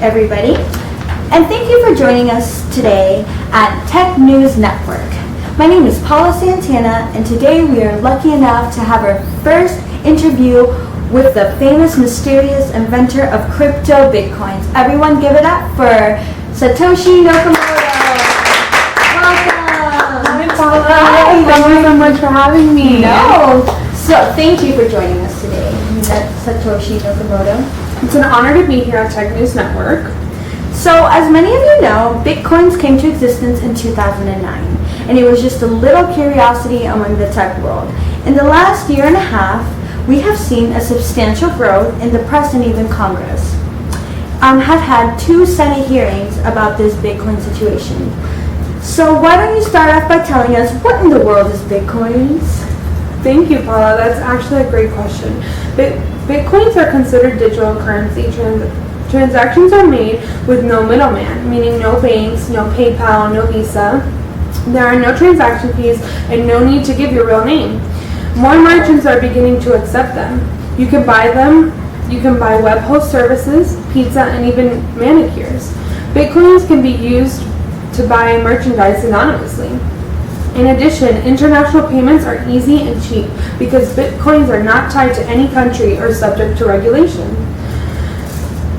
everybody. And thank you for joining us today at Tech News Network. My name is Paula Santana, and today we are lucky enough to have our first interview with the famous, mysterious inventor of crypto Bitcoins. Everyone give it up for Satoshi Nakamoto. Welcome. Hi, Paula. Thank you so much for having me. No. So thank you for joining us today, Satoshi Nakamoto. It's an honor to be here at Tech News Network. So as many of you know, Bitcoins came to existence in 2009, and it was just a little curiosity among the tech world. In the last year and a half, we have seen a substantial growth in the press and even Congress. Have had 2 Senate hearings about this Bitcoin situation. So why don't you start off by telling us what in the world is Bitcoins? Thank you, Paula. That's actually a great question. Bitcoins are considered digital currency. Transactions are made with no middleman, meaning no banks, no PayPal, no Visa. There are no transaction fees and no need to give your real name. More merchants are beginning to accept them. You can buy them. You can buy web host services, pizza, and even manicures. Bitcoins can be used to buy merchandise anonymously. In addition, international payments are easy and cheap because Bitcoins are not tied to any country or subject to regulation.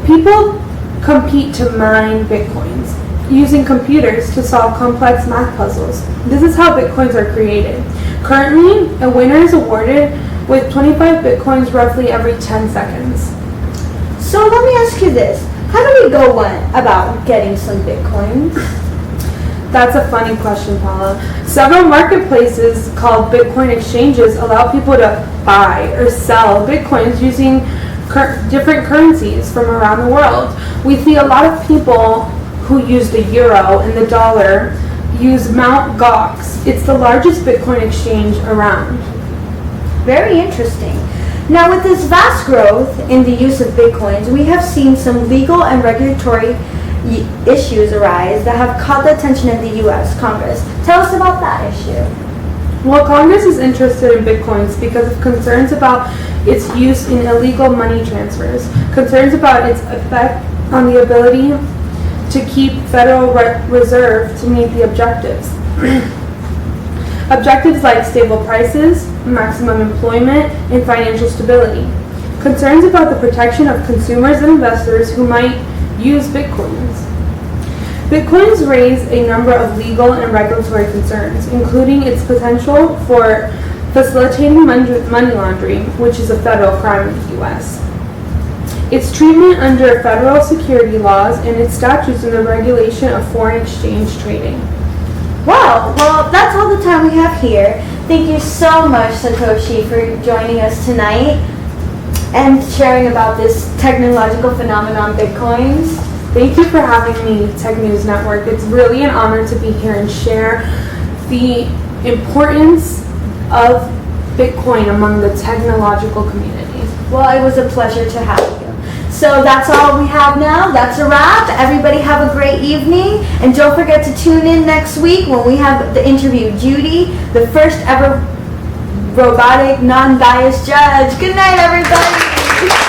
People compete to mine Bitcoins using computers to solve complex math puzzles. This is how Bitcoins are created. Currently, a winner is awarded with 25 Bitcoins roughly every 10 seconds. So let me ask you this. How do we go about getting some Bitcoins? That's a funny question, Paula. Several marketplaces called Bitcoin exchanges allow people to buy or sell Bitcoins using different currencies from around the world. We see a lot of people who use the euro and the dollar use Mt. Gox. It's the largest Bitcoin exchange around. Very interesting. Now, with this vast growth in the use of Bitcoins, we have seen some legal and regulatory issues arise that have caught the attention of the U.S. Congress. Tell us about that issue. Well, Congress is interested in Bitcoins because of concerns about its use in illegal money transfers, concerns about its effect on the ability to keep Federal Reserve to meet the objectives. Objectives like stable prices, maximum employment, and financial stability. Concerns about the protection of consumers and investors who might use Bitcoins. Bitcoins raise a number of legal and regulatory concerns, including its potential for facilitating money laundering, which is a federal crime in the U.S., its treatment under federal security laws, and its statutes in the regulation of foreign exchange trading. Wow, well, that's all the time we have here. Thank you so much, Satoshi, for joining us tonight and sharing about this technological phenomenon, Bitcoins. Thank you for having me, Tech News Network. It's really an honor to be here and share the importance of Bitcoin among the technological community. Well, it was a pleasure to have you. So that's all we have now. That's a wrap. Everybody have a great evening. And don't forget to tune in next week when we have the interview Judy, the first ever robotic, non-biased judge. Good night, everybody.